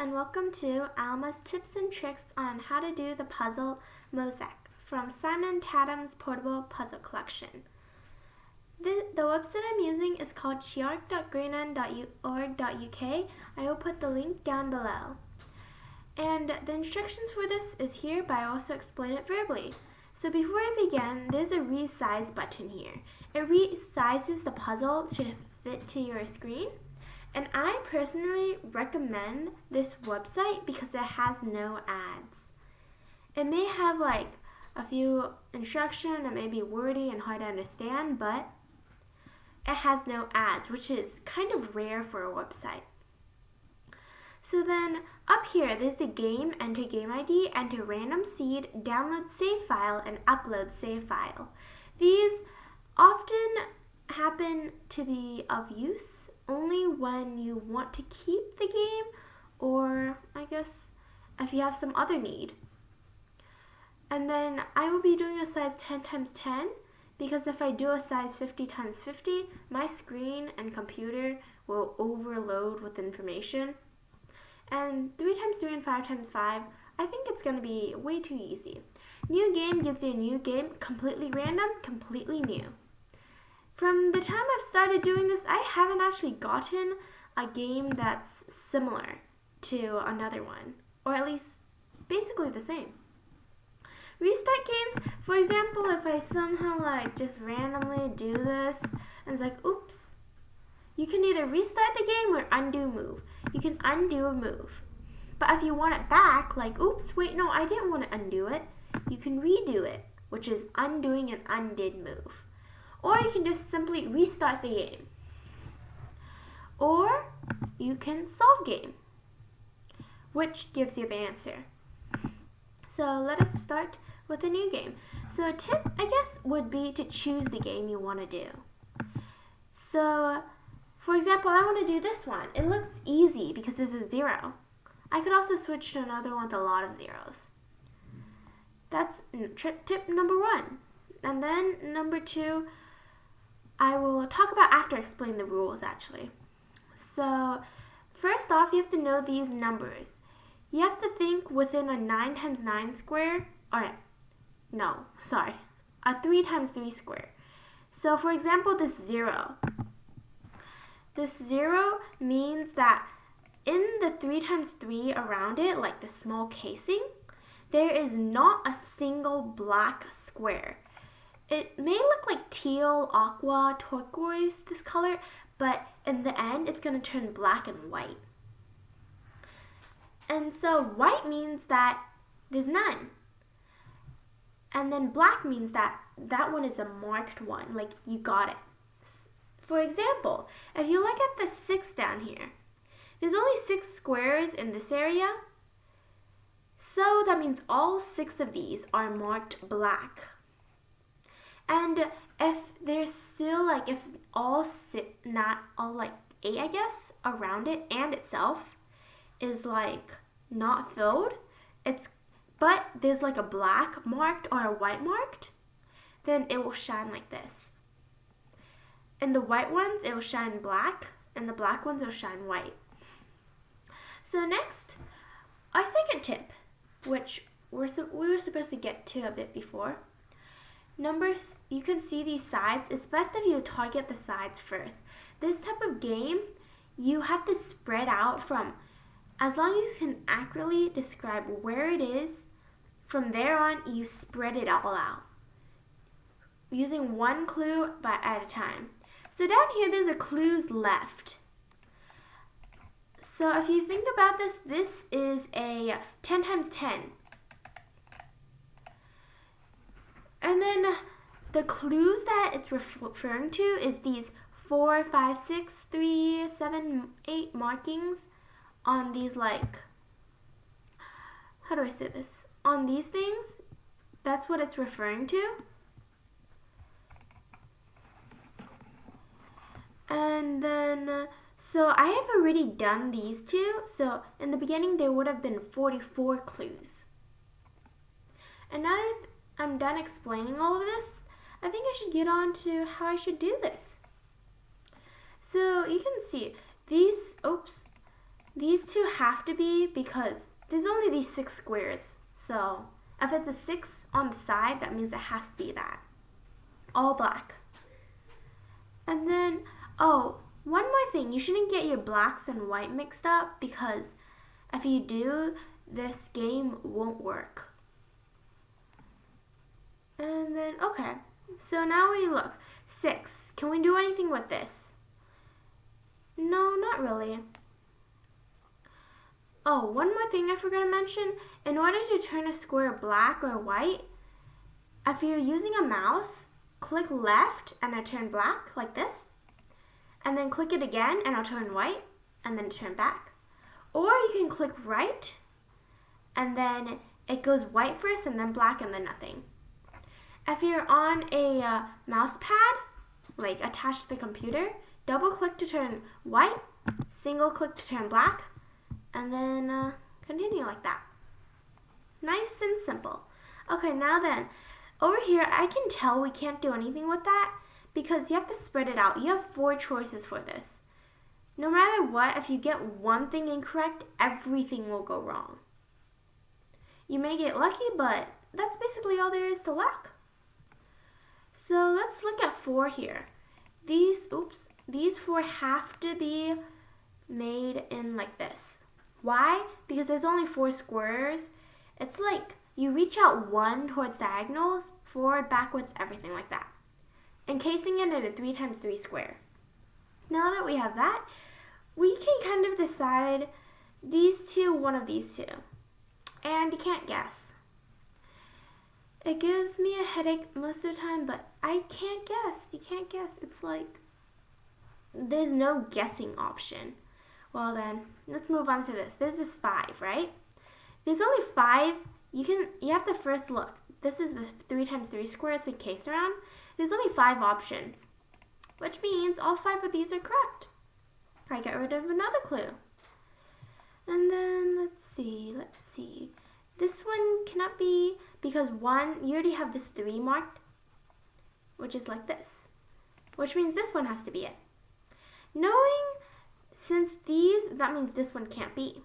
and welcome to Alma's Tips and Tricks on How to Do the Puzzle Mosaic from Tatham's Portable Puzzle Collection. The website I'm using is called chiark.greenon.org.uk. I will put the link down below. And the instructions for this is here, but I also explain it verbally. So before I begin, there's a resize button here. It resizes the puzzle to fit to your screen. And I personally recommend this website because it has no ads. It may have like a few instructions and may be wordy and hard to understand, but it has no ads, which is kind of rare for a website. So then up here, there's the game, enter game ID, enter random seed, download save file, and upload save file. These often happen to be of use only when you want to keep the game, or I guess if you have some other need. And then I will be doing a size 10 times 10 because if I do a size 50 times 50, my screen and computer will overload with information. And 3 times 3 and 5 times 5, I think it's going to be way too easy. New game gives you a new game, completely random, completely new. From the time I've started doing this, I haven't actually gotten a game that's similar to another one, or at least basically the same. Restart games, for example, if I somehow just randomly do this and it's like, oops, you can either restart the game or undo move. You can undo a move. But if you want it back, like, oops, wait, no, I didn't want to undo it, you can redo it, which is undoing an undid move. Or you can just simply restart the game. Or you can solve game, which gives you the answer. So let us start with a new game. So a tip, I guess, would be to choose the game you want to do. So, for example, I want to do this one. It looks easy because there's a 0. I could also switch to another one with a lot of zeros. That's tip number 1. And then number 2, I will talk about after I explain the rules actually. So first off, you have to know these numbers. You have to think within a 9 times 9 square, or no, sorry, a 3 times 3 square. So for example, this 0. This 0 means that in the 3 times 3 around it, like the small casing, there is not a single black square. It may look like teal, aqua, turquoise, this color, but in the end, it's going to turn black and white. And so white means that there's none. And then black means that that one is a marked one, like you got it. For example, if you look at the 6 down here, there's only 6 squares in this area. So that means all 6 of these are marked black. And if there's still if not all 8, I guess, around it and itself is not filled, but there's a black marked or a white marked, then it will shine like this. In the white ones, it will shine black, and the black ones will shine white. So next, our second tip, which we were supposed to get to a bit before. Numbers, you can see these sides. It's best if you target the sides first. This type of game, you have to spread out from, as long as you can accurately describe where it is, from there on, you spread it all out, using one clue at a time. So down here, there's a clues left. So if you think about this, this is a 10 times 10. And then the clues that it's referring to is these 4, 5, 6, 3, 7, 8 markings on these how do I say this? On these things, that's what it's referring to. And then, so I have already done these two. So in the beginning, there would have been 44 clues. And now that I'm done explaining all of this, I think I should get on to how I should do this. So you can see these these two have to be because there's only these 6 squares. So if it's a 6 on the side, that means it has to be that. All black. And then, oh, one more thing. You shouldn't get your blacks and white mixed up because if you do, this game won't work. And then, okay. So now we look. 6. Can we do anything with this? No, not really. Oh, one more thing I forgot to mention. In order to turn a square black or white, if you're using a mouse, click left and it'll turn black like this. And then click it again and it'll turn white and then turn back. Or you can click right and then it goes white first and then black and then nothing. If you're on a mouse pad, like attached to the computer, double click to turn white, single click to turn black, and then continue like that. Nice and simple. Okay, now then, over here I can tell we can't do anything with that because you have to spread it out. You have 4 choices for this. No matter what, if you get one thing incorrect, everything will go wrong. You may get lucky, but that's basically all there is to luck. So let's look at 4 here. These 4 have to be made in like this. Why? Because there's only 4 squares. It's like you reach out 1 towards diagonals, forward, backwards, everything like that. Encasing it in a 3x3 square. Now that we have that, we can kind of decide these two, one of these two. And you can't guess. It gives me a headache most of the time, but I can't guess. You can't guess. It's like there's no guessing option. Well then, let's move on to this. There's this 5, right? There's only 5. You have to first look. This is the 3x3 square it's encased around. There's only 5 options, which means all 5 of these are correct. I get rid of another clue. And then let's see. This one cannot be because 1, you already have this 3 marked, which is like this, which means this one has to be it. Knowing since these, that means this one can't be.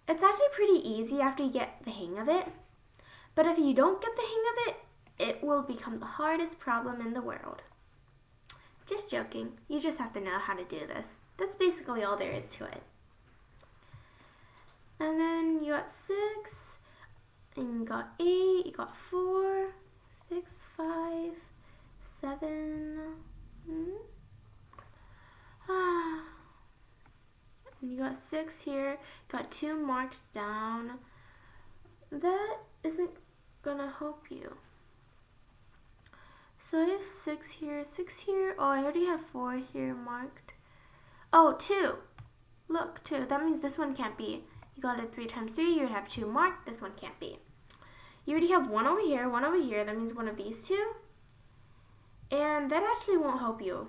It's actually pretty easy after you get the hang of it, but if you don't get the hang of it, it will become the hardest problem in the world. Just joking. You just have to know how to do this. That's basically all there is to it. And then you got 6, and you got 8, you got 4, 6, 5, 7. And you got 6 here, got 2 marked down. That isn't gonna help you. So I have 6 here, 6 here. Oh, I already have 4 here marked. Oh, 2. Look, 2. That means this one can't be. You got a 3x3, you would have 2 marked. This one can't be. You already have 1 over here, 1 over here. That means one of these 2. And that actually won't help you.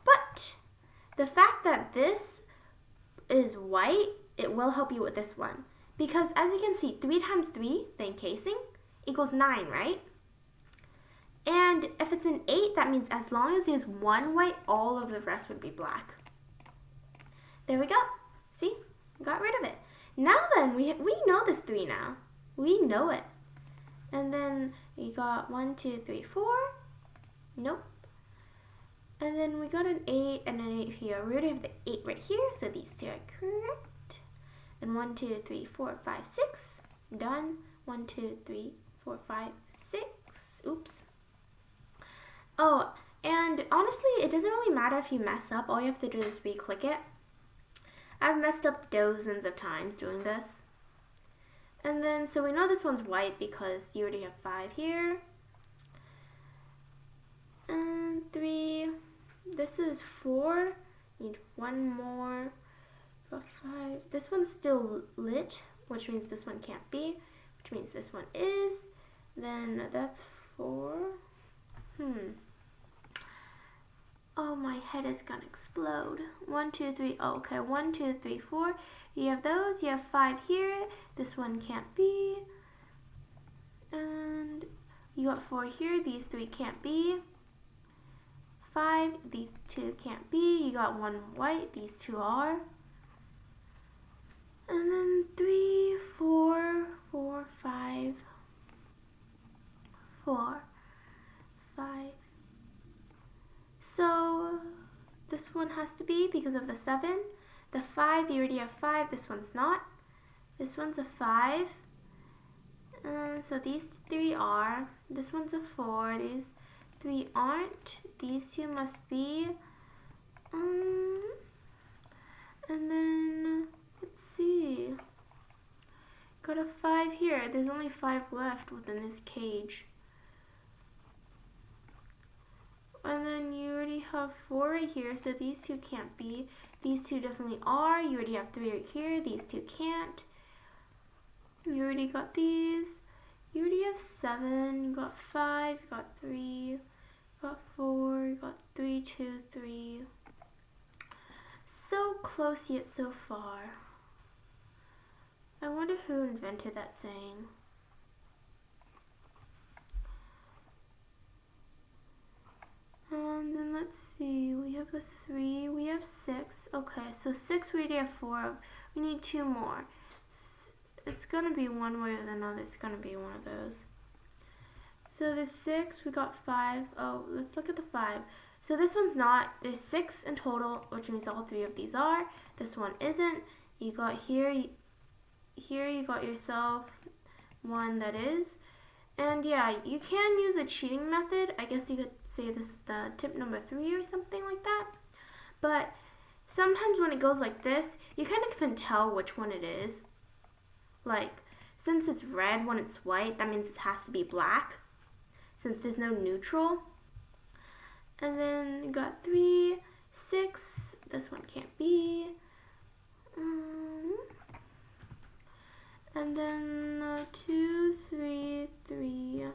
But the fact that this is white, it will help you with this one. Because as you can see, 3 times 3, the encasing, equals 9, right? And if it's an 8, that means as long as there's 1 white, all of the rest would be black. There we go. See? Got rid of it. Now then, we know this 3 now. We know it. And then we got 1, 2, 3, 4. Nope. And then we got an 8 and an 8 here. We already have the 8 right here, so these 2 are correct. And 1, 2, 3, 4, 5, 6. Done. 1, 2, 3, 4, 5, 6. Oops. Oh, and honestly, it doesn't really matter if you mess up. All you have to do is re-click it. I've messed up dozens of times doing this. And then, so we know this one's white because you already have 5 here. And 3. This is 4. Need 1 more. Got 5. This one's still lit, which means this one can't be, which means this one is. Then that's 4. Oh, my head is gonna explode. 1, 2, 3. Oh, okay. 1, 2, 3, 4. You have those. You have 5 here. This one can't be. And you got 4 here. These 3 can't be. 5. These 2 can't be. You got 1 white. These 2 are. to be because of the 7. The 5, you already have 5. This one's not. This one's a 5. So these 3 are. This one's a 4. These 3 aren't. These 2 must be. And then, let's see. Got a 5 here. There's only 5 left within this cage. And then you already have 4 right here, so these 2 can't be. These 2 definitely are. You already have 3 right here. These 2 can't. You already got these. You already have 7. You got 5. You got 3. You got 4. You got 3, 2, 3. So close yet so far. I wonder who invented that saying. And then let's see, we have a 3, we have 6. Okay, so 6 we already have 4 of. We need 2 more. It's gonna be one way or another. It's gonna be one of those. So the 6, we got 5. Oh, let's look at the 5. So this one's not. There's 6 in total, which means all 3 of these are. This one isn't. You got here you got yourself one that is. And yeah, you can use a cheating method. I guess you could say this is the tip number 3 or something like that. But sometimes when it goes like this, you kind of can tell which one it is. Like, since it's red when it's white, that means it has to be black, since there's no neutral. And then you got 3, 6, this one can't be. And then 2, 3, 3.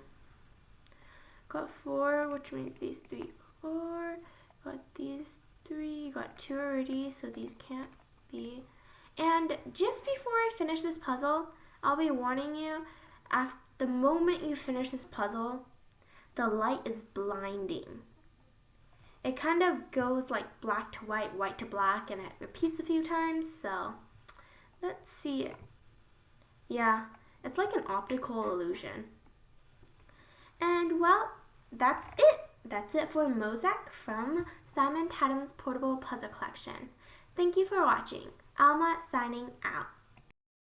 Got 4, which means these 3 are. Got these 3, got 2 already, so these can't be. And just before I finish this puzzle, I'll be warning you, after the moment you finish this puzzle, the light is blinding. It kind of goes like black to white, white to black, and it repeats a few times, so let's see it. Yeah, it's like an optical illusion. And well, that's it. That's it for Mosaic from Simon Tatham's Portable Puzzle Collection. Thank you for watching. Alma signing out.